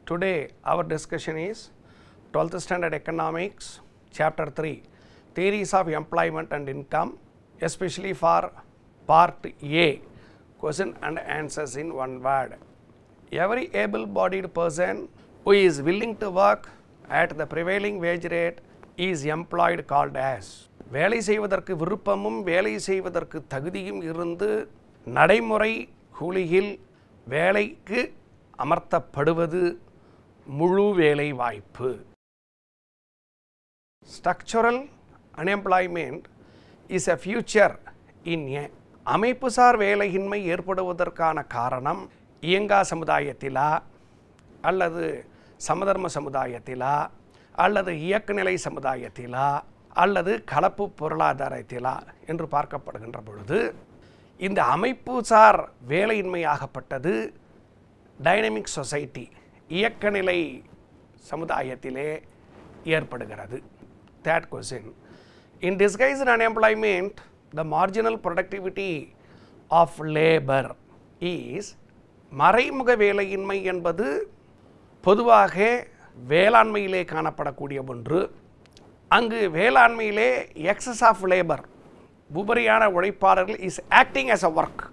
Today our discussion is 12th standard economics chapter 3 theories of employment and income, especially for part A, question and answers in one word. Every able-bodied person who is willing to work at the prevailing wage rate is employed called as. வேலை செய்வதற்கு விருப்பமும் வேலை செய்வதற்கு தகுதியும் இருந்து நடைமுறை கூலியில் வேலைக்கு அமர்த்தப்படுவது முழு வேலை வாய்ப்பு. Structural unemployment is a future in a. அமைப்புசார் வேலையின்மை ஏற்படுவதற்கான காரணம் இயங்கா சமுதாயத்திலா அல்லது சமதர்ம சமுதாயத்திலா அல்லது இயக்கநிலை சமுதாயத்திலா அல்லது கலப்பு பொருளாதாரத்திலா என்று பார்க்கப்படுகின்ற பொழுது இந்த அமைப்புசார் வேலையின்மையாகப்பட்டது டைனமிக் சொசைட்டி இயக்கநிலை சமுதாயத்திலே ஏற்படுகிறது. That question. In disguised unemployment, the marginal productivity of labor is மறைமுக வேலையின்மை என்பது பொதுவாக வேளாண்மையிலே காணப்படக்கூடிய ஒன்று. அங்கு வேளாண்மையிலே எக்ஸஸ் ஆஃப் லேபர் உபரியான உழைப்பாளர்கள் is acting as a work,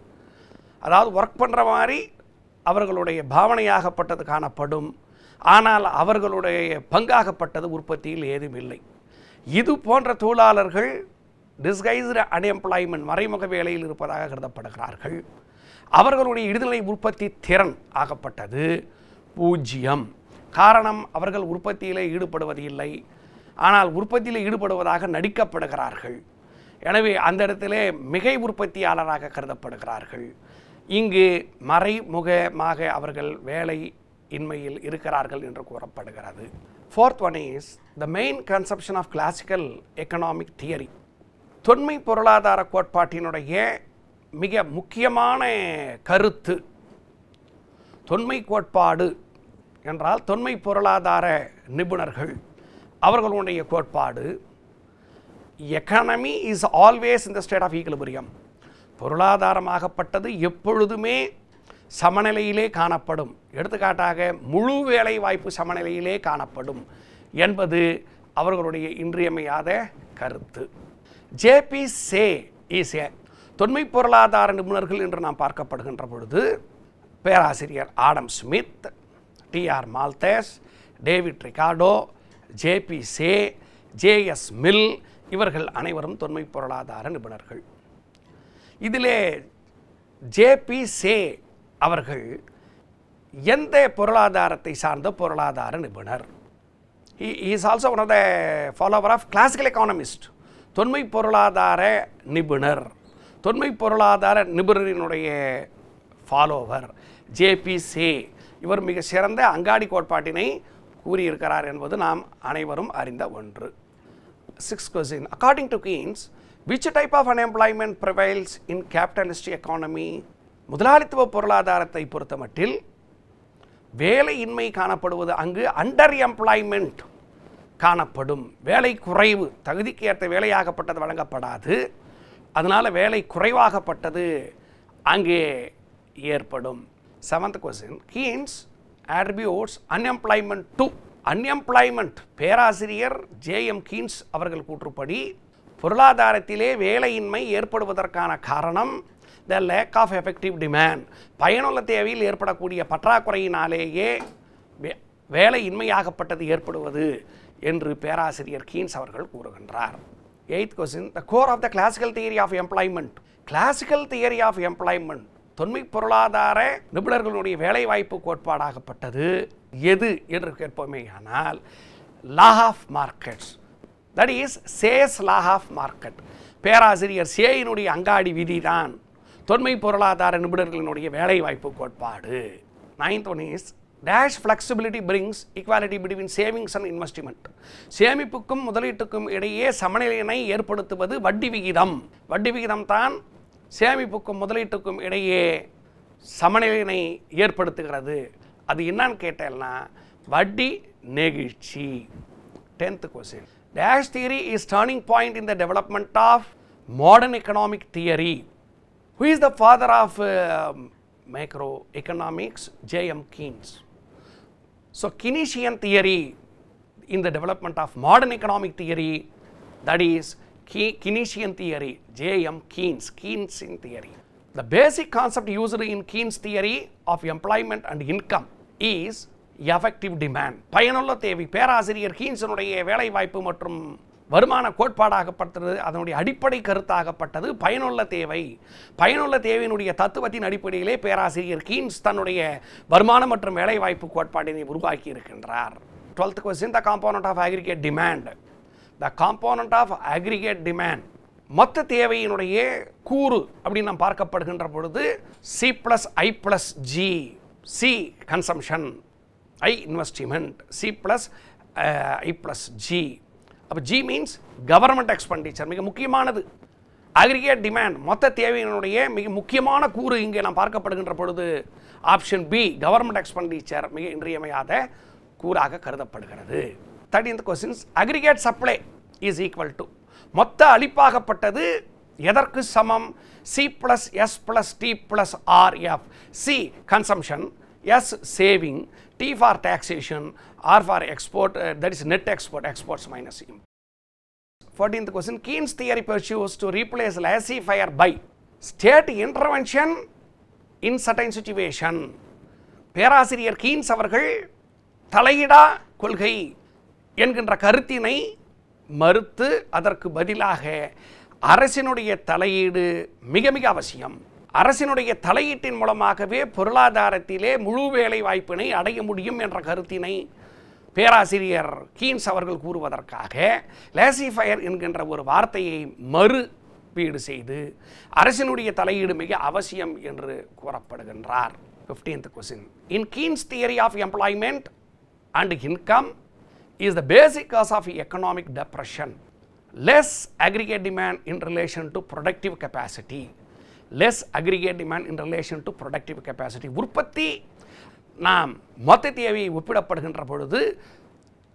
அதாவது ஒர்க் பண்ணுற மாதிரி அவர்களுடைய பாவனையாகப்பட்டது காணப்படும். ஆனால் அவர்களுடைய பங்காகப்பட்டது உற்பத்தியில் ஏதும் இல்லை. இது போன்ற தொழிலாளர்கள் டிஸ்கைஸ்டு அன்எம்ப்ளாய்மெண்ட் மறைமுக வேலையில் இருப்பதாக கருதப்படுகிறார்கள். அவர்களுடைய இறுதிநிலை உற்பத்தி திறன் ஆகப்பட்டது 0. காரணம், அவர்கள் உற்பத்தியிலே ஈடுபடுவது இல்லை, ஆனால் உற்பத்தியில் ஈடுபடுவதாக நடிக்கப்படுகிறார்கள். எனவே அந்த இடத்திலே மிகை உற்பத்தியாளராக கருதப்படுகிறார்கள். இங்கு மறைமுகமாக அவர்கள் வேலை இன்மையில் இருக்கிறார்கள் என்று கூறப்படுகிறது. Fourth one is the main conception of classical economic theory. தொன்மை பொருளாதார கோட்பாட்டினுடைய மிக முக்கியமான கருத்து. தொன்மை கோட்பாடு என்றால் தொன்மை பொருளாதார நிபுணர்கள் அவர்களுடைய கோட்பாடு economy is always in the state of equilibrium. பொருளாதாரமாகப்பட்டது எப்பொழுதுமே சமநிலையிலே காணப்படும். எடுத்துக்காட்டாக முழு வேலை வாய்ப்பு சமநிலையிலே காணப்படும் என்பது அவர்களுடைய இன்றியமையாத கருத்து. ஜேபி சே இஸ் ஏ தொன்மை பொருளாதார நிபுணர்கள் என்று நாம் பார்க்கப்படுகின்ற பொழுது பேராசிரியர் Adam Smith, T R Malthus, David Ricardo, J B Say, J S Mill இவர்கள் அனைவரும் தொன்மை பொருளாதார நிபுணர்கள். இதிலே ஜேபி சே அவர்கள் எந்த பொருளாதாரத்தை சார்ந்த பொருளாதார நிபுணர்? He is also one of the follower of classical economist. தொன்மை பொருளாதார நிபுணர், தொன்மை பொருளாதார நிபுணரினுடைய ஃபாலோவர் ஜேபி சே. இவர் மிக சிறந்த அங்காடி கோட்பாட்டினை கூறியிருக்கிறார் என்பது நாம் அனைவரும் அறிந்த ஒன்று. 6th question. According to Keynes, which type of unemployment prevails in capitalist economy? முதலாளித்துவ பொருளாதாரத்தை பொறுத்தமட்டில் வேலையின்மை காணப்படுவது அங்கு அண்டர் எம்ப்ளாய்மெண்ட் காணப்படும். வேலை குறைவு, தகுதிக்கு ஏற்ற வேலையாகப்பட்டது வழங்கப்படாது, அதனால் வேலை குறைவாகப்பட்டது அங்கே ஏற்படும். 7th question. Keynes attributes unemployment to unemployment. பேராசிரியர் ஜேஎம் கீன்ஸ் அவர்கள் கூற்றுப்படி பொருளாதாரத்திலே வேலையின்மை ஏற்படுவதற்கான காரணம் the lack of effective demand, பயனுள்ள தேவையில் ஏற்படக்கூடிய பற்றாக்குறையினாலேயே வேலையின்மையாகப்பட்டது ஏற்படுவது என்று பேராசிரியர் கீன்ஸ் அவர்கள் கூறுகின்றார். 8th question. The core of the classical theory of employment. Classical theory of employment தொன்மை பொருளாதார நிபுணர்களுடைய வேலைவாய்ப்பு கோட்பாடாகப்பட்டது எது என்று கேட்போமே ஆனால் law of markets, that is Say's law of market. பேராசிரியர் சேயினுடைய அங்காடி விதி தான் தொன்மை பொருளாதார நிபுணர்களினுடைய வேலைவாய்ப்பு கோட்பாடு. 9th one is dash flexibility brings equality between savings and investment. சேமிப்புக்கும் முதலீட்டுக்கும் இடையே சமநிலையினை ஏற்படுத்துவது வட்டி விகிதம். வட்டி விகிதம் தான் சேமிப்புக்கும் முதலீட்டுக்கும் இடையே சமநிலையினை ஏற்படுத்துகிறது. அது என்னன்னு கேட்டேன்னா வட்டி நெகிழ்ச்சி. 10th question. Dash theory is turning point in the development of modern economic theory. Who is the father of macroeconomics? J.M. Keynes. So Keynesian theory in the development of modern economic theory, that is Keynesian theory, J.M. Keynesian theory. The basic concept used in Keynes theory of employment and income is effective demand. பயனுள்ள தேவை. பேராசிரியர் கீன்ஸனுடைய வேலை வாய்ப்பு மற்றும் வருமான கோட்பாடாகப்பட்டது, அதனுடைய அடிப்படை கருத்தாகப்பட்டது பயனுள்ள தேவை. பயனுள்ள தேவையினுடைய தத்துவத்தின் அடிப்படையிலே பேராசிரியர் கீன்ஸ் தன்னுடைய வருமானம் மற்றும் வேலைவாய்ப்பு கோட்பாட்டினை உருவாக்கி இருக்கின்றார். 12th question, the component of aggregate demand. The component of aggregate demand, மொத்த தேவையினுடைய கூறு அப்படின்னு நாம் பார்க்கப்படுகின்ற பொழுது C plus I plus G. C consumption, I investment, C plus I plus G. அப்போ G means government expenditure, மிக முக்கியமானது. aggregate demand, மொத்த தேவையினுடைய மிக முக்கியமான கூறு இங்கே நாம் பார்க்கப்படுகின்ற பொழுது ஆப்ஷன் பி, கவர்மெண்ட் எக்ஸ்பெண்டிச்சர் மிக இன்றியமையாத கூறாக கருதப்படுகிறது. 13th question, aggregate supply is equal to, மொத்த அளிப்பாகப்பட்டது எதற்கு சமம்? C plus S plus T plus RF. C consumption, S saving, T for taxation, R for export, that is net export, exports minus import. 14th question, Keynes theory pursues to replace laissez-faire by state intervention in certain situation. பேராசிரியர் Keynes அவர்கள் தலையிடா கொள்கை என்கின்ற கருத்தினை மறுத்து அதற்கு பதிலாக அரசினுடைய தலையீடு மிக மிக அவசியம். அரசினுடைய தலையீட்டின் மூலமாகவே பொருளாதாரத்திலே முழு வேலை வாய்ப்பினை அடைய முடியும் என்ற கருத்தினை பேராசிரியர் கீன்ஸ் அவர்கள் கூறுவதற்காக லேசி-ஃபயர் என்கின்ற ஒரு வார்த்தையை மறுபீடு செய்து அரசினுடைய தலையீடு மிக அவசியம் என்று கூறப்படுகின்றார். 15th question, in Keynes theory of employment and income is the basic cause of economic depression. Less aggregate demand in relation to productive capacity. Less aggregate demand in relation to productive capacity. உற்பத்தி நாம் மொத்த தேவையை ஒப்பிடப்படுகின்ற பொழுது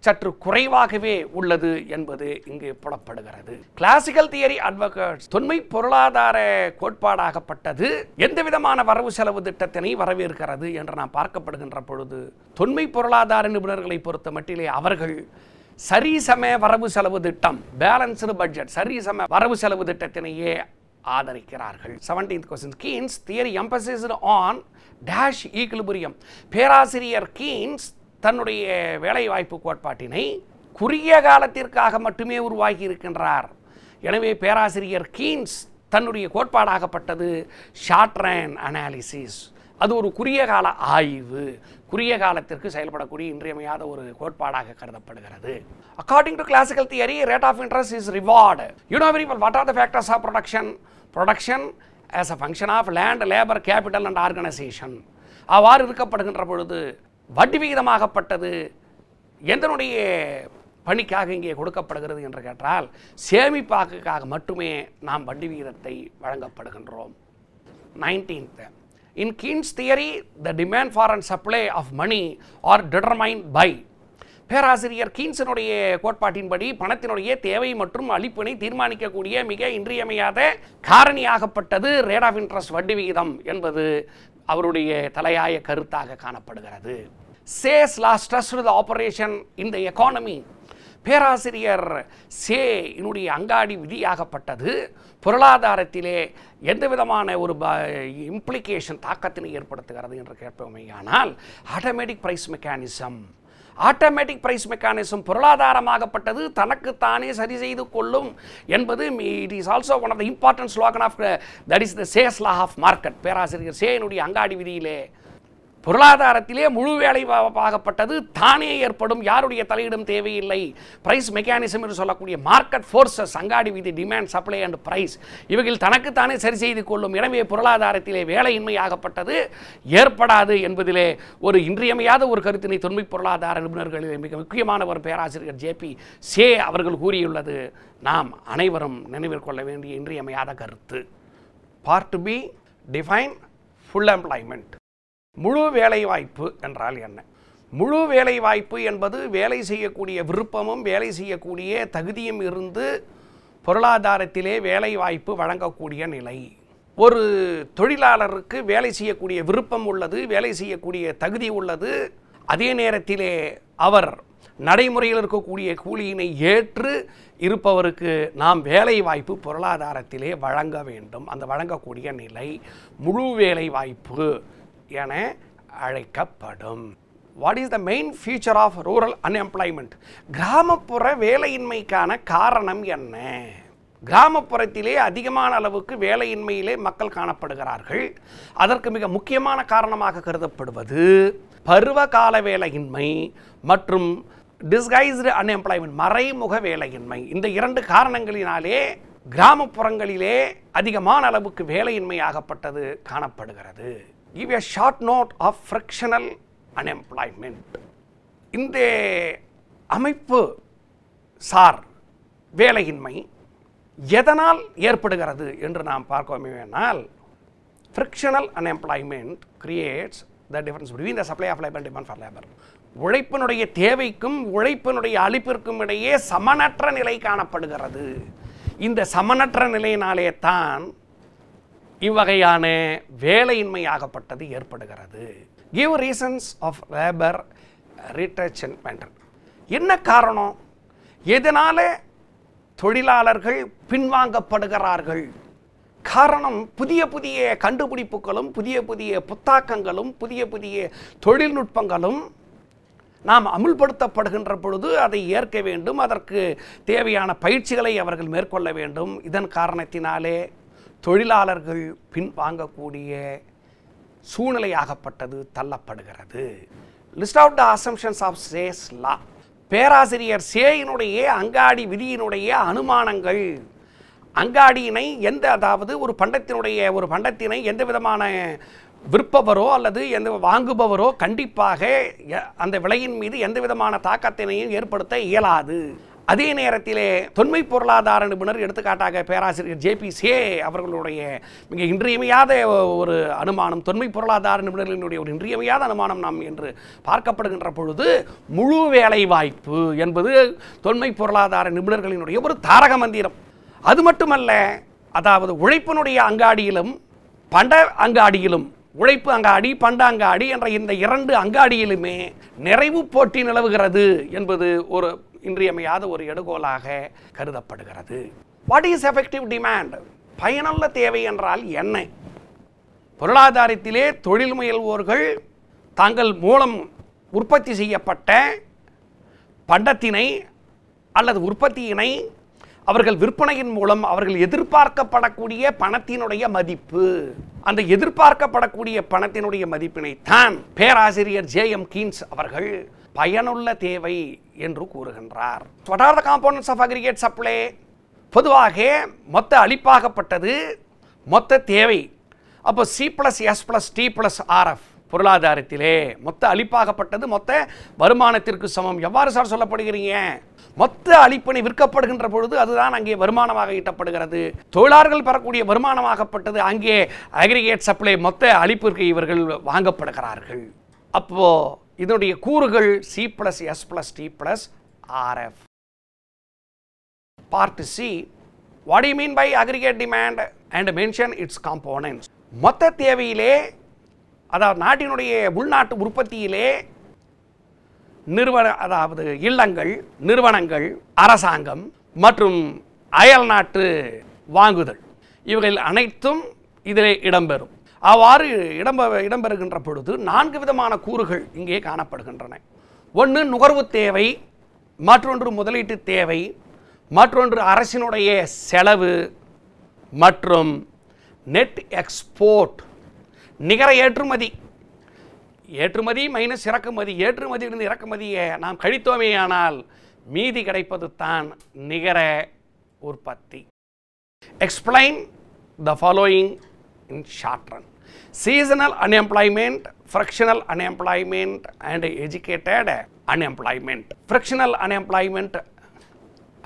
சற்று குறைவாகவே உள்ளது என்பது இங்கு புலப்படுகிறது. கிளாசிக்கல் தியரி அட்வொகேட்ஸ், தொன்மை பொருளாதார கோட்பாடாகப்பட்டது எந்த விதமான வரவு செலவு திட்டத்தினை வரவேற்கிறது என்று நாம் பார்க்கப்படுகின்ற பொழுது தொன்மை பொருளாதார நிபுணர்களை பொறுத்த மட்டிலே அவர்கள் சரிசம வரவு செலவு திட்டம், பேலன்ஸ்டு பட்ஜெட், சரிசம வரவு செலவு திட்டத்தினையே ஆதரிக்கிறார்கள். 17th question, Keynes theory emphasized on dash equilibrium. பேராசிரியர் கீன்ஸ் தன்னுடைய வேலைவாய்ப்பு கோட்பாட்டினை குறுகிய காலத்திற்காக மட்டுமே உருவாக்கி இருக்கின்றார். எனவே பேராசிரியர் கீன்ஸ் தன்னுடைய கோட்பாடாகப்பட்டது ஷார்ட் ரன் அனாலிசிஸ், அது ஒரு குறுகிய கால ஆய்வு, குறுகிய காலத்திற்கு செயல்படக்கூடிய இன்றியமையாத ஒரு கோட்பாடாக கருதப்படுகிறது. According to classical theory, rate of interest is reward. You know very well what are the factors of production? Production as a function of land, labor, capital and organization. அவ்வாறு இருக்கப்படுகின்ற பொழுது வட்டி விகிதமாகப்பட்டது எந்தனுடைய பணிக்காக இங்கே கொடுக்கப்படுகிறது என்று கேட்டால் சேமிப்பாக்காக மட்டுமே நாம் வட்டி விகிதத்தை வழங்கப்படுகின்றோம். 19th, in Keynes theory, the demand for and supply of money are determined by. பேராசிரியர் கீன்ஸினுடைய கோட்பாட்டின்படி பணத்தினுடைய தேவை மற்றும் அளிப்பினை தீர்மானிக்கக்கூடிய மிக இன்றியமையாத காரணியாகப்பட்டது ரேட் ஆஃப் இன்ட்ரெஸ்ட், வட்டி விகிதம் என்பது அவருடைய தலையாய கருத்தாக காணப்படுகிறது. Chase law stressed the operation in the economy. பேராசிரியர் சே இனுடைய அங்காடி விதியாகப்பட்டது பொருளாதாரத்திலே எந்த விதமான ஒரு இம்ப்ளிகேஷன் தாக்கத்தினை ஏற்படுத்துகிறது என்று கேட்போமேயானால் automatic price mechanism. Automatic price mechanism பொருளாதாரமாகப்பட்டது தனக்குத்தானே சரி செய்து கொள்ளும் என்பது it is also one of the important slogan of that is the Say's law of market. பேராசிரியர் சேனுடைய அங்காடி விதியிலே பொருளாதாரத்திலே முழு வேலைவாய்ப்பாகப்பட்டது தானே ஏற்படும், யாருடைய தலையிடும் தேவையில்லை. பிரைஸ் மெக்கானிசம் என்று சொல்லக்கூடிய மார்க்கெட் ஃபோர்ஸஸ், அங்காடி விதி, டிமாண்ட், சப்ளை அண்ட் பிரைஸ், இவைகள் தனக்குத்தானே சரி செய்து கொள்ளும். எனவே பொருளாதாரத்திலே வேலையின்மையாகப்பட்டது ஏற்படாது என்பதிலே ஒரு இன்றியமையாத ஒரு கருத்தினை தொன்மை பொருளாதார நிபுணர்களிலே மிக முக்கியமான ஒரு பேராசிரியர் ஜேபி சே அவர்கள் கூறியுள்ளது நாம் அனைவரும் நினைவில் கொள்ள வேண்டிய இன்றியமையாத கருத்து. Part B, define full employment. முழு வேலைவாய்ப்பு என்றால் என்ன? முழு வேலைவாய்ப்பு என்பது வேலை செய்யக்கூடிய விருப்பமும் வேலை செய்யக்கூடிய தகுதியும் இருந்து பொருளாதாரத்திலே வேலைவாய்ப்பு வழங்கக்கூடிய நிலை. ஒரு தொழிலாளருக்கு வேலை செய்யக்கூடிய விருப்பம் உள்ளது, வேலை செய்யக்கூடிய தகுதி உள்ளது, அதே நேரத்திலே அவர் நடைமுறையில் இருக்கக்கூடிய கூலியினை ஏற்று இருப்பவருக்கு நாம் வேலை வாய்ப்பு பொருளாதாரத்திலே வழங்க வேண்டும். அந்த வழங்கக்கூடிய நிலை முழு வேலை வாய்ப்பு என அழைக்கப்படும். What is the main feature of rural unemployment? கிராமப்புற வேலையின்மைக்கான காரணம் என்ன? கிராமப்புறத்திலே அதிகமான அளவுக்கு வேலையின்மையிலே மக்கள் காணப்படுகிறார்கள். அதற்கு மிக முக்கியமான காரணமாக கருதப்படுவது பருவகால வேலையின்மை மற்றும் டிஸ்கைஸ்டு அன்எம்ப்ளாய்மெண்ட், மறைமுக வேலையின்மை. இந்த 2 காரணங்களினாலே கிராமப்புறங்களிலே அதிகமான அளவுக்கு வேலையின்மை ஆகப்பட்டது காணப்படுகிறது. Give a short note of frictional unemployment. இந்த அமைப்பு சார் வேலையின்மை எதனால் ஏற்படுகிறது என்று நாம் பார்க்கவேனால், frictional unemployment creates the difference between the supply of labour and demand for labour. உழைப்பினுடைய தேவைக்கும் உழைப்பினுடைய அளிப்பிற்கும் இடையே சமனற்ற நிலை காணப்படுகிறது. இந்த சமனற்ற நிலையினாலே தான் இவ்வகையான வேலையின்மையாகப்பட்டது ஏற்படுகிறது. Give reasons of labour retainment. என்ன காரணம்? எதனால தொழிலாளர்கள் பின்வாங்கப்படுகிறார்கள்? காரணம் புதிய புதிய கண்டுபிடிப்புகளும் புதிய புதிய புத்தாக்கங்களும் புதிய புதிய தொழில்நுட்பங்களும் நாம் அமுல்படுத்தப்படுகின்ற பொழுது அதை ஏற்க வேண்டும். அதற்கு தேவையான பயிற்சிகளை அவர்கள் மேற்கொள்ள வேண்டும். இதன் காரணத்தினாலே தொழிலாளர்கள் பின்வாங்கக்கூடிய சூழ்நிலையாகப்பட்டது தள்ளப்படுகிறது. List out the assumptions of Say's law. பேராசிரியர் சேயினுடைய அங்காடி விதியினுடைய அனுமானங்கள். அங்காடியினை அதாவது ஒரு பண்டத்தினை எந்த விதமான விற்பவரோ அல்லது எந்த வாங்குபவரோ கண்டிப்பாக அந்த விலையின் மீது எந்த விதமான தாக்கத்தினையும் ஏற்படுத்த இயலாது. அதே நேரத்திலே தொன்மை பொருளாதார நிபுணர், எடுத்துக்காட்டாக பேராசிரியர் ஜே.பி. சே அவர்களுடைய மிக இன்றியமையாத ஒரு அனுமானம், தொன்மை பொருளாதார நிபுணர்களினுடைய ஒரு இன்றியமையாத அனுமானம் நாம் என்று பார்க்கப்படுகின்ற பொழுது, முழு வேலை வாய்ப்பு என்பது தொன்மை பொருளாதார நிபுணர்களினுடைய ஒரு தாரக மந்திரம். அது மட்டுமல்ல, அதாவது உழைப்பினுடைய அங்காடியிலும் பண்ட அங்காடியிலும், உழைப்பு அங்காடி பண்ட அங்காடி என்ற இந்த 2 அங்காடியிலுமே நிறைவு போட்டி நிலவுகிறது என்பது ஒரு இன்றியமையாத ஒரு எடுகோலாக கருதப்படுகிறது. What is effective demand? பயனுள்ள தேவை என்றால் என்ன? பொருளாதாரத்திலே தொழில் முயல்வோர்கள் தாங்கள் மூலம் உற்பத்தி செய்யப்பட்ட பண்டத்தினை அல்லது உற்பத்தியினை அவர்கள் விற்பனையின் மூலம் அவர்கள் எதிர்பார்க்கப்படக்கூடிய பணத்தினுடைய மதிப்பு, அந்த எதிர்பார்க்கப்படக்கூடிய பணத்தினுடைய மதிப்பினை தான் பேராசிரியர் ஜே.எம். கீன்ஸ் அவர்கள் பயனுள்ள தேவை என்று கூறுகின்றார். What are the components of aggregate supply? பொதுவாக மொத்த அளிப்பாகப்பட்டது மொத்த தேவை. அப்போ C+S+T+RF பொருளாதாரத்திலே மொத்த அளிப்பாகப்பட்டது மொத்த வருமானத்திற்கு சமம். எவ்வாறு சார் சொல்லப்படுகிறீங்க? மொத்த அளிப்பினை விற்கப்படுகின்ற பொழுது அதுதான் அங்கே வருமானமாக ஈட்டப்படுகிறது. தொழிலாளர்கள் பெறக்கூடிய வருமானமாகப்பட்டது அங்கே அக்ரிகேட் சப்ளை மொத்த அளிப்பிற்கு இவர்கள் வாங்கப்படுகிறார்கள். அப்போ இதனுடைய கூறுகள் C+S+T+RF. Part C. What do you mean by aggregate demand and mention its components? மொத்த தேவையிலே, அதாவது நாட்டினுடைய உள்நாட்டு உற்பத்தியிலே அதாவது இல்லங்கள், நிறுவனங்கள், அரசாங்கம் மற்றும் அயல் நாட்டு வாங்குதல் இவைகள் அனைத்தும் இதிலே இடம்பெறும். அவ்வாறு இடம்பெறுகின்ற பொழுது 4 விதமான கூறுகள் இங்கே காணப்படுகின்றன. ஒன்று நுகர்வு தேவை, மற்றொன்று முதலீட்டு தேவை, மற்றொன்று அரசினுடைய செலவு மற்றும் நெட் எக்ஸ்போர்ட் நிகர ஏற்றுமதி. ஏற்றுமதி மைனஸ் இறக்குமதி, ஏற்றுமதியிலிருந்து இறக்குமதியை நாம் கழித்தோமேயானால் மீதி கிடைப்பது தான் நிகர உற்பத்தி. Explain the following in short run. Seasonal unemployment, fractional unemployment and educated unemployment. Fractional unemployment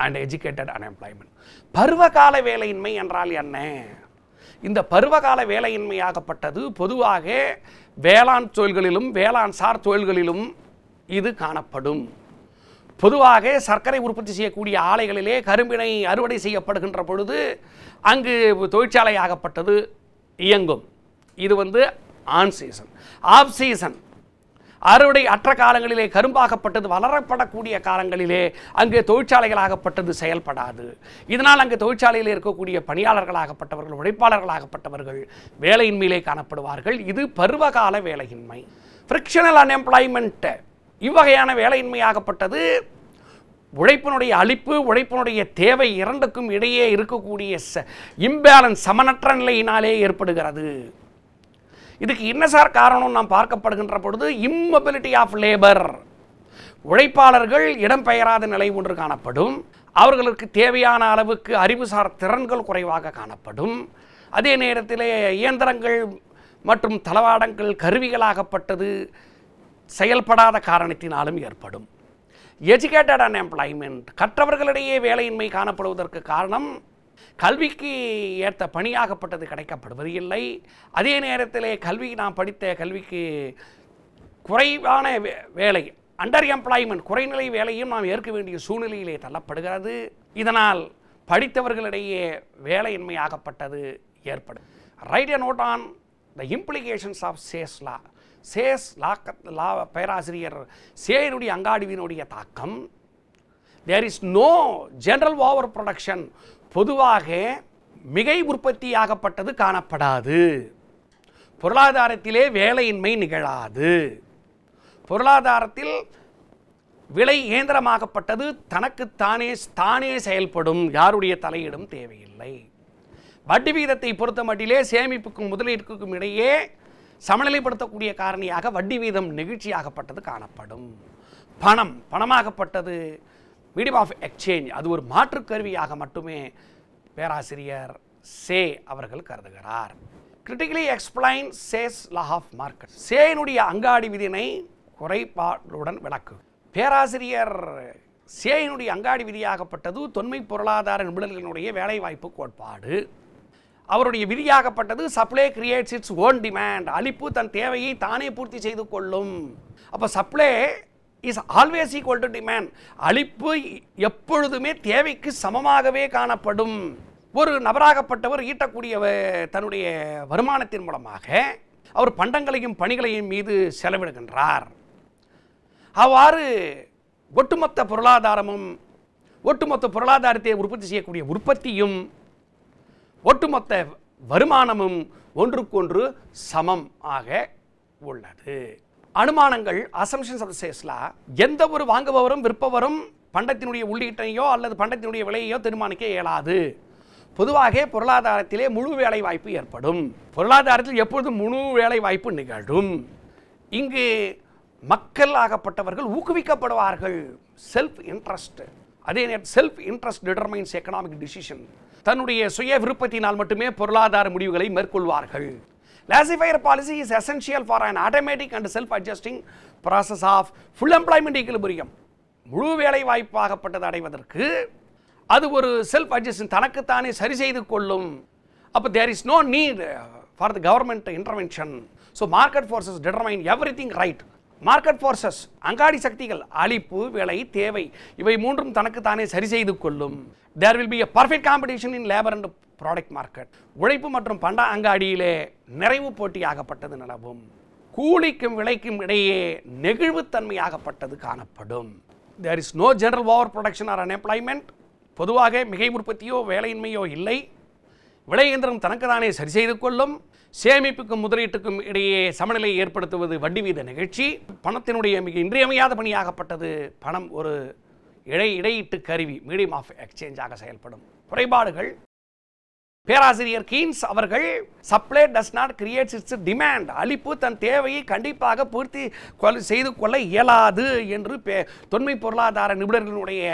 and educated unemployment. பருவகால வேலையின்மை என்றால் என்ன? இந்த பருவகால வேலையின்மையாகப்பட்டது பொதுவாக வேளாண் தொழில்களிலும் வேளாண் சார் தொழில்களிலும் இது காணப்படும். பொதுவாக சர்க்கரை உற்பத்தி செய்யக்கூடிய ஆலைகளிலே கரும்பினை அறுவடை செய்யப்படுகின்ற பொழுது அங்கு தொழிற்சாலையாகப்பட்டது இயங்கும். இது ஆன் சீசன். ஆஃப் சீசன், அறுவடை அற்ற காலங்களிலே கரும்பாகப்பட்டது வளரப்படக்கூடிய காலங்களிலே அங்கே தொழிற்சாலைகளாகப்பட்டது செயல்படாது. இதனால் அங்கே தொழிற்சாலையில் இருக்கக்கூடிய பணியாளர்களாகப்பட்டவர்கள், உழைப்பாளர்களாகப்பட்டவர்கள் வேலையின்மையிலே காணப்படுவார்கள். இது பருவகால வேலையின்மை, ஃப்ரிக்ஷனல் அன்எம்ப்ளாய்மெண்ட். இவ்வகையான வேலையின்மையாகப்பட்டது உழைப்பினுடைய அளிப்பு, உழைப்பினுடைய தேவை இரண்டுக்கும் இடையே இருக்கக்கூடிய இம்பேலன்ஸ், சமனற்ற நிலையினாலே ஏற்படுகிறது. இதுக்கு என்ன சார் காரணம் நாம் பார்க்கப்படுகின்ற பொழுது, இம்மொபிலிட்டி ஆஃப் லேபர். உழைப்பாளர்கள் இடம்பெயராத நிலை ஒன்று காணப்படும். அவர்களுக்கு தேவையான அளவுக்கு அறிவுசார் திறன்கள் குறைவாக காணப்படும். அதே நேரத்தில் இயந்திரங்கள் மற்றும் தளவாடங்கள் கருவிகளாகப்பட்டது செயல்படாத காரணத்தினாலும் ஏற்படும். எஜுகேட்டட் அன்எம்ப்ளாய்மெண்ட், கற்றவர்களிடையே வேலையின்மை காணப்படுவதற்கு காரணம் கல்விக்கு ஏற்ற பணியாகப்பட்டது கிடைக்கப்படுவது இல்லை. அதே நேரத்தில் நாம் படித்த கல்விக்கு குறைவான வேலை, அண்டர் எம்ப்ளாய்மெண்ட், குறைநிலை வேலையும் நாம் ஏற்க வேண்டிய சூழ்நிலையிலே தள்ளப்படுகிறது. இதனால் படித்தவர்களிடையே வேலையின்மையாகப்பட்டது ஏற்படும். Write a note on the implications of Say's law. Say's law பேராசிரியர் சேனுடைய அங்காடிவினுடைய தாக்கம். There is no general over production. பொதுவாக மிகை உற்பத்தியாகப்பட்டது காணப்படாது. பொருளாதாரத்திலே வேலையின்மை நிகழாது. பொருளாதாரத்தில் விலை இயந்திரமாகப்பட்டது தனக்குத்தானே செயல்படும். யாருடைய தலையீடும் தேவையில்லை. வட்டி விகிதத்தை பொறுத்த மட்டிலே சேமிப்புக்கும் முதலீட்டுக்கும் இடையே சமநிலைப்படுத்தக்கூடிய காரணியாக வட்டி வீதம் நெகிழ்ச்சியாகப்பட்டது காணப்படும். பணமாகப்பட்டது மீடியம் ஆஃப் எக்ஸ்சேஞ்ச், அது ஒரு மாற்று கருவியாக மட்டுமே பேராசிரியர் சே அவர்கள் கருதுகிறார். Critically explain Say's law of market. சேனுடைய அங்காடி விதியினை குறைபாடுடன் விளக்கு. பேராசிரியர் சேனுடைய அங்காடி விதியாகப்பட்டது தொன்மை பொருளாதார நிபுணர்களினுடைய வேலைவாய்ப்பு கோட்பாடு. அவருடைய விதியாகப்பட்டது supply creates its own demand. அளிப்பு தன் தேவையை தானே பூர்த்தி செய்து கொள்ளும். அப்போ supply is always equal to demand. அளிப்பு எப்பொழுதுமே தேவைக்கு சமமாகவே காணப்படும். ஒரு நபராகப்பட்டவர் ஈட்டக்கூடிய தன்னுடைய வருமானத்தின் மூலமாக அவர் பண்டங்களையும் பணிகளையும் மீது செலவிடுகின்றார். அவ்வாறு ஒட்டுமொத்த பொருளாதாரமும், ஒட்டுமொத்த பொருளாதாரத்தை உற்பத்தி செய்யக்கூடிய உற்பத்தியும், ஒட்டுமொத்த வருமானமும் ஒன்றுக்கொன்று சமம் ஆக உள்ளது. அனுமானங்கள், அசம்ஷன்ஸ் ஆஃப் சேஸ் லா, எந்த ஒரு வாங்குபவரும் விற்பவரும் பண்டத்தினுடைய உள்ளீட்டையோ அல்லது பண்டத்தினுடைய விலையோ தீர்மானிக்க இயலாது. பொதுவாக பொருளாதாரத்திலே முழு வேலை வாய்ப்பு ஏற்படும். பொருளாதாரத்தில் எப்பொழுதும் முழு வேலை வாய்ப்பு நிகழும். இங்கு மக்கள் ஆகப்பட்டவர்கள் ஊக்குவிக்கப்படுவார்கள். Self interest. அதே நேரத்தில் self interest determines economic decision. தன்னுடைய சுய விருப்பத்தினால் மட்டுமே பொருளாதார முடிவுகளை மேற்கொள்வார்கள். Laissez-faire policy is essential for an automatic and self-adjusting process of full employment equilibrium. முழு வேலை வாய்ப்பாகப்பட்டது அடைவதற்கு அது ஒரு செல்ஃப் அட்ஜஸ்டிங், தனக்குத்தானே சரி செய்து கொள்ளும். அப்போ there is no need for the government intervention. So market forces determine everything right. Market forces, அங்காடி சக்திகள், அளிப்பு, விலை, தேவை, இவை மூன்றும் தனக்குத்தானே சரி செய்து கொள்ளும். There will be a perfect competition in labour and product market. உழைப்பு மற்றும் பண்ட அங்காடியிலே நிறைவு போட்டியாகப்பட்டது நிலவும். கூலிக்கும் விலைக்கும் இடையே நெகிழ்வுத்தன்மையாகப்பட்டது காணப்படும். There is no general over production or unemployment. பொதுவாக மிகை உற்பத்தியோ வேலையின்மையோ இல்லை. விலை இயந்திரம் தனக்குத்தானே சரி செய்து கொள்ளும். சேமிப்புக்கும் முதலீட்டுக்கும் இடையே சமநிலை ஏற்படுத்துவது வட்டி வீத நிகழ்ச்சி. பணத்தினுடைய மிக இன்றியமையாத பணியாகப்பட்டது பணம் ஒரு இடையீட்டு கருவி, மீடியம் ஆஃப் எக்ஸ்சேஞ்சாக செயல்படும். குறைபாடுகள், பேராசிரியர் கீன்ஸ் அவர்கள் supply does not creates it's demand. அளிப்பு தன் தேவையை கண்டிப்பாக பூர்த்தி செய்து கொள்ள இயலாது என்று தொன்மை பொருளாதார நிபுணர்களுடைய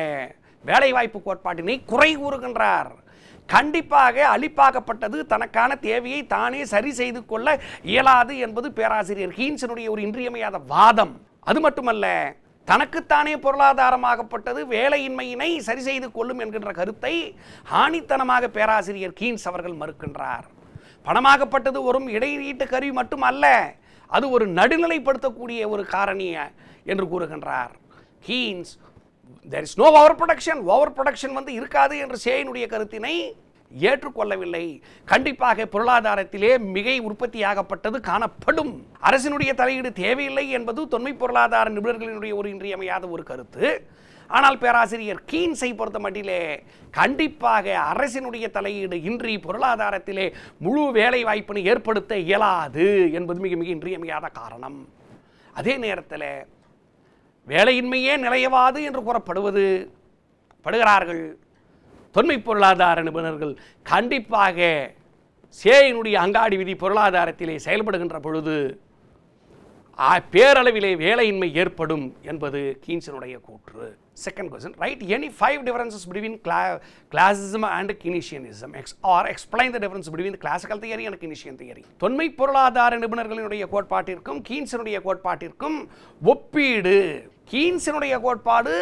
வேலைவாய்ப்பு கோட்பாட்டினை குறை கூறுகின்றார். கண்டிப்பாக அளிப்பாகப்பட்டது தனக்கான தேவையை தானே சரி செய்து கொள்ள இயலாது என்பது பேராசிரியர் கீன்ஸனுடைய ஒரு இன்றியமையாத வாதம். அது மட்டுமல்ல, தனக்குத்தானே பொருளாதாரமாகப்பட்டது வேலையின்மையினை சரி செய்து கொள்ளும் என்கின்ற கருத்தை ஆணித்தனமாக பேராசிரியர் கீன்ஸ் அவர்கள் மறுக்கின்றார். பணமாகப்பட்டது ஒரு இடையீட்டு கருவி மட்டுமல்ல, அது ஒரு நடுநிலைப்படுத்தக்கூடிய ஒரு காரணி என்று கூறுகின்றார் Keynes. there is no overproduction. overproduction வந்து இருக்காது என்ற சேயினுடைய கருத்தினை ஏற்றுக்கொள்ளவில்லை. கண்டிப்பாக பொருளாதாரத்திலே மிகை உற்பத்தியாகப்பட்டது காணப்படும். அரசினுடைய தலையீடு தேவையில்லை என்பது தொன்மை பொருளாதார நிபுணர்களினுடைய ஒரு இன்றியமையாத ஒரு கருத்து. ஆனால் பேராசிரியர் கீன்ஸை பொறுத்த மட்டிலே கண்டிப்பாக அரசினுடைய தலையீடு இன்றி பொருளாதாரத்திலே முழு வேலை வாய்ப்பினை ஏற்படுத்த இயலாது என்பது மிக மிக இன்றியமையாத காரணம். அதே நேரத்தில் வேலையின்மையே நிலையவாது என்று படுகிறார்கள் தொன்மை பொருளாதார நிபுணர்கள். கண்டிப்பாக சேயினுடைய அங்காடி விதி பொருளாதாரத்திலே செயல்படுகின்ற பொழுது பேரளவிலே வேலையின்மை ஏற்படும் என்பது கீன்ஸினுடைய கூற்று. Second question, right any 5 differences between classicism and Keynesianism or explain the difference between the classical theory and Keynesian theory. தொன்மை பொருளாதார நிபுணர்களினுடைய கோட்பாட்டிற்கும் கீன்ஸினுடைய கோட்பாட்டிற்கும் ஒப்பீடு. கீன்ஸினுடைய கோட்பாடு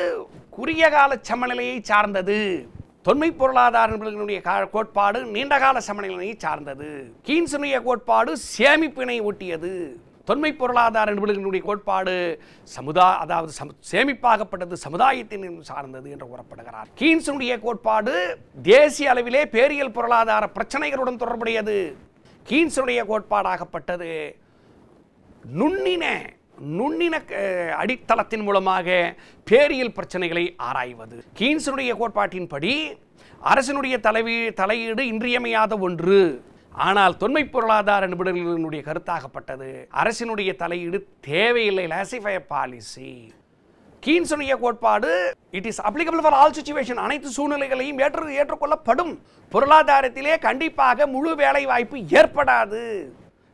குறுகிய கால சமநிலையை சார்ந்தது. தொன்மை பொருளாதார நிபுணர்களுடைய கோட்பாடு நீண்டகால சமநிலையை சார்ந்தது. கீன்ஸினுடைய கோட்பாடு சேமிப்பினை ஒட்டியது. தொன்மை பொருளாதார நிபுணர்களுடைய கோட்பாடு அதாவது சேமிப்பாகப்பட்டது, சமுதாயத்தின் சார்ந்தது என்று கூறப்படுகிறார். கீன்ஸுடைய கோட்பாடு தேசிய அளவிலே பேரியல் பொருளாதார பிரச்சனைகளுடன் தொடர்புடையது. கீன்ஸுடைய கோட்பாடாகப்பட்டது நுண்ணின அடித்தளத்தின் மூலமாக பேரியல் பிரச்சனைகளை ஆராய்வது. கீன்ஸுடைய கோட்பாட்டின்படி அரசினுடைய தலையீடு இன்றியமையாத ஒன்று. ஆனால் தொன்மை பொருளாதார நிபுணர்களுடைய கருத்தாகப்பட்டது அரசினுடைய தலையீடு தேவையில்லை, லாசிஃபையர் பாலிசி. கீன்ஸுடைய கோட்பாடு it is applicable for all situation, அனைத்து சூழ்நிலைகளையும் ஏற்றுக்கொள்ளப்படும். பொருளாதாரத்திலே கண்டிப்பாக முழு வேலை வாய்ப்பு ஏற்படாது.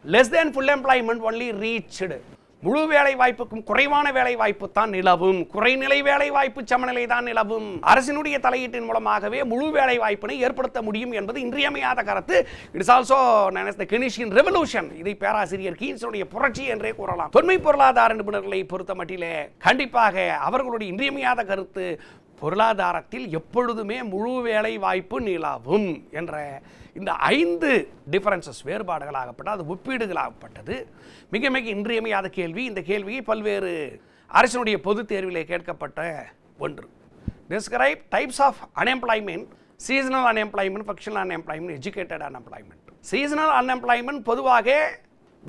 Less than full employment only reached. முழு வேலை வாய்ப்புக்கும் குறைவான வேலை வாய்ப்பு தான் நிலவும். குறைநிலை வேலை வாய்ப்பு சமநிலை தான் நிலவும். அரசினுடைய தலையீட்டின் மூலமாகவே முழு வேலை வாய்ப்பினை ஏற்படுத்த முடியும் என்பது இன்றியமையாத கருத்து. It's also known as the Keynesian revolution. இதை பேராசிரியர் கீன்ஸுடைய புரட்சி என்றே கூறலாம். தொன்மை பொருளாதார நிபுணர்களை பொறுத்த மட்டிலே கண்டிப்பாக அவர்களுடைய இன்றியமையாத கருத்து பொருளாதாரத்தில் எப்பொழுதுமே முழு வேலை வாய்ப்பு நிலவும் என்ற இந்த 5 டிஃபரன்சஸ் வேறுபாடுகளாகப்பட்ட அது ஒப்பீடுகளாகப்பட்டது மிக மிக இன்றியமையாத கேள்வி. இந்த கேள்வியை பல்வேறு அரசினுடைய பொது தேர்விலே கேட்கப்பட்ட ஒன்று. Describe types of unemployment, seasonal unemployment, functional unemployment, educated unemployment. Seasonal unemployment பொதுவாக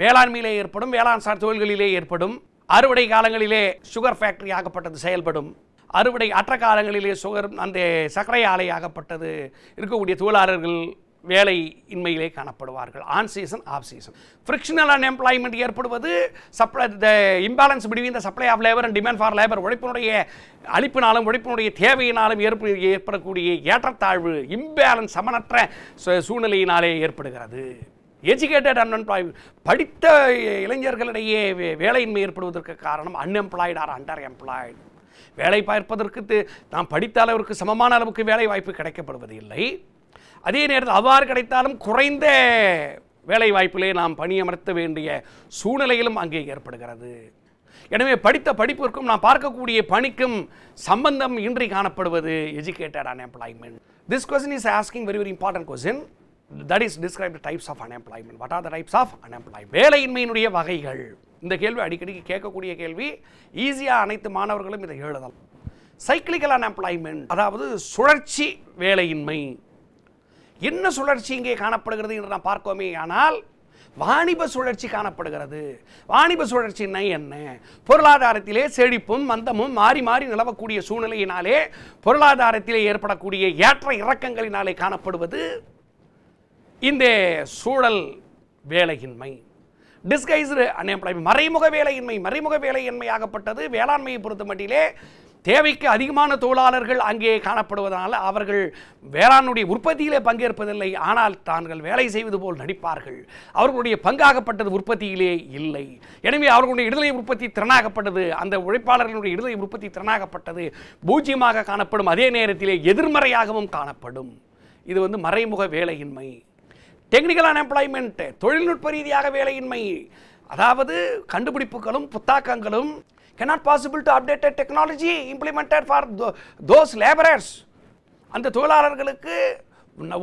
வேளாண்மையிலே ஏற்படும், வேளாண் சார் தொழில்களிலே ஏற்படும். அறுவடை காலங்களிலே சுகர் ஃபேக்டரி ஆகப்பட்டது செயல்படும். அறுவடை அற்ற காலங்களிலே அந்த சர்க்கரை ஆலை ஆகப்பட்டது இருக்கக்கூடிய தொழிலாளர்கள் வேலை இன்மையிலே காணப்படுவார்கள். On season, off season. Frictional unemployment ஏற்படுவது imbalance between the supply of labour and demand for labour. உழைப்பினுடைய அளிப்பினாலும் உழைப்பினுடைய தேவையினாலும் ஏற்படக்கூடிய ஏற்றத்தாழ்வு, இம்பேலன்ஸ், சமனற்ற சூழ்நிலையினாலே ஏற்படுகிறது. எஜுகேட்டட் அன்எம்ப்ளாய்மெண்ட், படித்த இளைஞர்களிடையே வேலையின்மை ஏற்படுவதற்கு காரணம் அன்எம்ப்ளாய்டு ஆர் அண்டர் எம்ப்ளாய்டு. வேலை பார்ப்பதற்கு நாம் படித்த அளவிற்கு சமமான அளவுக்கு வேலை வாய்ப்பு கிடைக்கப்படுவது இல்லை. அதே நேரத்தில் அவ்வாறு கிடைத்தாலும் குறைந்த வேலை வாய்ப்பிலே நாம் பணியமர்த்த வேண்டிய சூழ்நிலையிலும் அங்கே ஏற்படுகிறது. எனவே படித்த படிப்பிற்கும் நாம் பார்க்கக்கூடிய பணிக்கும் சம்பந்தம் இன்றி காணப்படுவது educated unemployment. This question is asking very important question. That is describe the types of unemployment. What are the types of unemployment? வேலையின்மையினுடைய வகைகள். இந்த கேள்வி அடிக்கடி கேட்கக்கூடிய கேள்வி. ஈஸியாக அனைத்து மாணவர்களும் இதை எழுதலாம். சைக்கிளிக்கல் அன்எம்ப்ளாய்மெண்ட், அதாவது சுழற்சி வேலையின்மை. என்ன சுழற்சி இங்கே காணப்படுகிறது என்று நாம் பார்க்கோமே ஆனால் வாணிப சுழற்சி காணப்படுகிறது. வாணிப சுழற்சின்னா என்ன? பொருளாதாரத்திலே செழிப்பும் மந்தமும் மாறி மாறி நிலவக்கூடிய சூழ்நிலையினாலே பொருளாதாரத்திலே ஏற்படக்கூடிய ஏற்ற இறக்கங்களினாலே காணப்படுவது இந்த சூழல் வேலையின்மை. டிஸ்கைஸ்டு அன்எம்ப்ளாய்மெண்ட், மறைமுக வேலையின்மை. மறைமுக வேலையின்மையாகப்பட்டது வேளாண்மையை பொறுத்த மட்டிலே தேவைக்கு அதிகமான தொழிலாளர்கள் அங்கே காணப்படுவதனால் அவர்கள் வேளாண்மையுடைய உற்பத்தியிலே பங்கேற்பதில்லை. ஆனால் தாங்கள் வேலை செய்வது போல் நடிப்பார்கள். அவர்களுடைய பங்காகப்பட்டது உற்பத்தியிலே இல்லை. எனவே அவர்களுடைய இடுதலை உற்பத்தி திறனாகப்பட்டது, அந்த உழைப்பாளர்களுடைய இடுதலை உற்பத்தி திறனாகப்பட்டது பூஜ்ஜியமாக காணப்படும். அதே நேரத்திலே எதிர்மறையாகவும் காணப்படும். இது மறைமுக வேலையின்மை. டெக்னிக்கல் அன்எம்ப்ளாய்மெண்ட், தொழில்நுட்ப ரீதியாக வேலையின்மை. அதாவது கண்டுபிடிப்புகளும் புத்தாக்கங்களும் cannot possible to update technology implemented for those laborers. அந்த தொழிலாளர்களுக்கு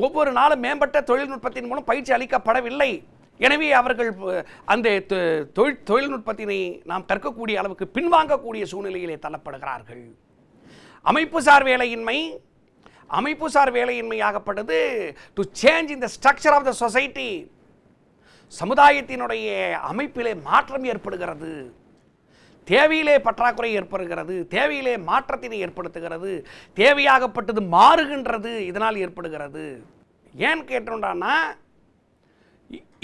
ஒவ்வொரு நாளும் மேம்பட்ட தொழில்நுட்பத்தின் மூலம் பயிற்சி அளிக்கப்படவில்லை. எனவே அவர்கள் அந்த தொழில்நுட்பத்தினை நாம் கற்கக்கூடிய அளவுக்கு பின்வாங்கக்கூடிய சூழ்நிலையிலே தள்ளப்படுகிறார்கள். அமைப்புசார் வேலையின்மை, அமைப்புசார் வேலையின்மையாகப்பட்டது to change in the structure of the society. சமுதாயத்தினுடைய அமைப்பிலே மாற்றம் ஏற்படுகிறது, தேவையிலே பற்றாக்குறை ஏற்படுகிறது, தேவையிலே மாற்றத்தினை ஏற்படுத்துகிறது, தேவையாகப்பட்டது மாறுகின்றது, இதனால் ஏற்படுகிறது. ஏன் கேட்டோம்னா,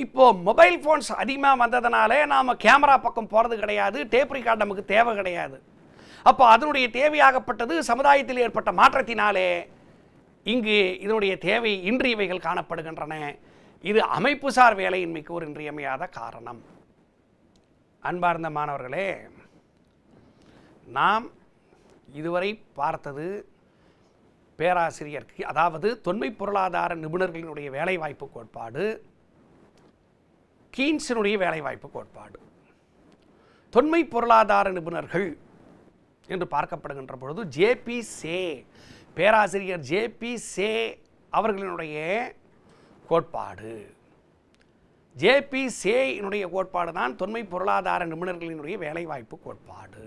இப்போ மொபைல் ஃபோன்ஸ் அதிகமாக வந்ததுனாலே நாம் கேமரா பக்கம் போகிறது கிடையாது, டேப் ரெக்கார்ட் நமக்கு தேவை கிடையாது. அப்போ அதனுடைய தேவையாகப்பட்டது சமுதாயத்தில் ஏற்பட்ட மாற்றத்தினாலே இங்கு இதனுடைய தேவை இன்றியவைகள் காணப்படுகின்றன. இது அமைப்புசார் வேலையின்மைக்கு ஒரு இன்றியமையாத காரணம். அன்பார்ந்த மாணவர்களே, நாம் இதுவரை பார்த்தது பேராசிரியருக்கு, அதாவது தொன்மை பொருளாதார நிபுணர்களினுடைய வேலைவாய்ப்பு கோட்பாடு, கீன்ஸினுடைய வேலைவாய்ப்பு கோட்பாடு. தொன்மை பொருளாதார நிபுணர்கள் என்று பார்க்கப்படுகின்ற பொழுது ஜேபி சே, பேராசிரியர் ஜேபி சே அவர்களினுடைய கோட்பாடு, ஜேபி சேயினுடைய கோட்பாடு தான் தொன்மை பொருளாதார நிபுணர்களினுடைய வேலைவாய்ப்பு கோட்பாடு.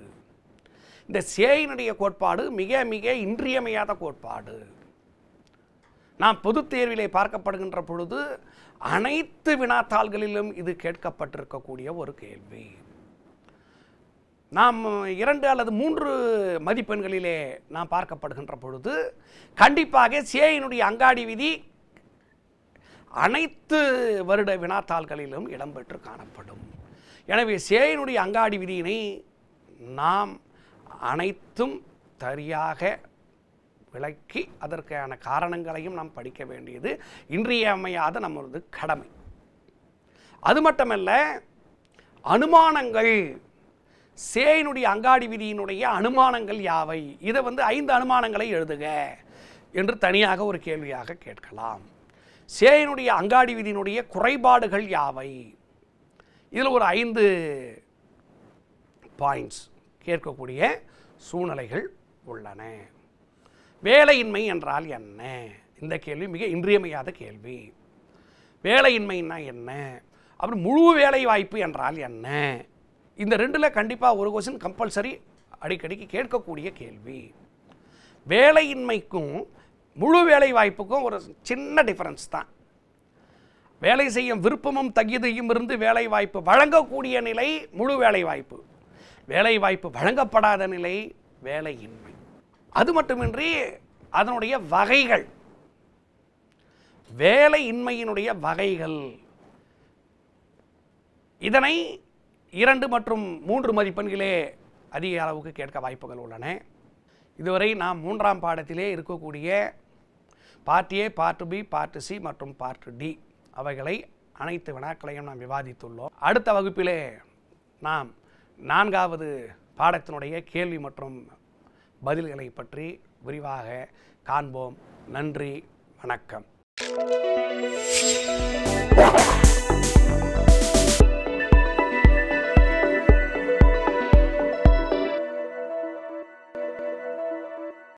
இந்த சேயினுடைய கோட்பாடு மிக மிக இன்றியமையாத கோட்பாடு. நாம் பொதுத் தேர்விலே பார்க்கப்படுகின்ற பொழுது அனைத்து வினாத்தாள்களிலும் இது கேட்கப்பட்டிருக்கக்கூடிய ஒரு கேள்வி. நாம் 2 அல்லது 3 மதிப்பெண்களிலே நாம் பார்க்கப்படுகின்ற பொழுது கண்டிப்பாக சேயினுடைய அங்காடி விதி அனைத்து வருட வினாத்தாள்களிலும் இடம்பெற்று காணப்படும். எனவே சேயினுடைய அங்காடி விதியினை நாம் அனைத்தும் சரியாக விளக்கி அதற்கான காரணங்களையும் நாம் படிக்க வேண்டியது இன்றியமையாத நம்மளது கடமை. அது மட்டுமல்ல, அனுமானங்கள், சேயினுடைய அங்காடி விதியினுடைய அனுமானங்கள் யாவை, இதை 5 அனுமானங்களை எழுதுக என்று தனியாக ஒரு கேள்வியாக கேட்கலாம். சேயினுடைய அங்காடி விதியினுடைய குறைபாடுகள் யாவை, இதில் ஒரு 5 பாயிண்ட்ஸ் கேட்கக்கூடிய சூழ்நிலைகள் உள்ளன. வேலையின்மை என்றால் என்ன? இந்த கேள்வி மிக இன்றியமையாத கேள்வி. வேலையின்மைன்னா என்ன? அப்புறம் முழு வேலை வாய்ப்பு என்றால் என்ன? இந்த 2ல் கண்டிப்பாக ஒரு கொஸ்டின் கம்பல்சரி அடிக்கடிக்கு கேட்கக்கூடிய கேள்வி. வேலையின்மைக்கும் முழு வேலை வாய்ப்புக்கும் ஒரு சின்ன டிஃபரன்ஸ் தான். வேலை செய்யும் விருப்பமும் தகுதியும் இருந்து வேலை வாய்ப்பு வழங்கக்கூடிய நிலை முழு வேலை வாய்ப்பு, வேலை வாய்ப்பு வழங்கப்படாத நிலை வேலையின்மை. அது மட்டுமின்றி அதனுடைய வகைகள், வேலையின்மையினுடைய வகைகள், இதனை 2 மற்றும் 3 மதிப்பெண்களே அதிக அளவுக்கு கேட்க வாய்ப்புகள் உள்ளன. இதுவரை நாம் 3ஆம் பாடத்திலே இருக்கக்கூடிய part A, part B, part C மற்றும் பார்ட் டி அவைகளை அனைத்து வினாக்களையும் நாம் விவாதித்துள்ளோம். அடுத்த வகுப்பிலே நாம் 4வது பாடத்தினுடைய கேள்வி மற்றும் பதில்களை பற்றி விரிவாக காண்போம். நன்றி, வணக்கம்.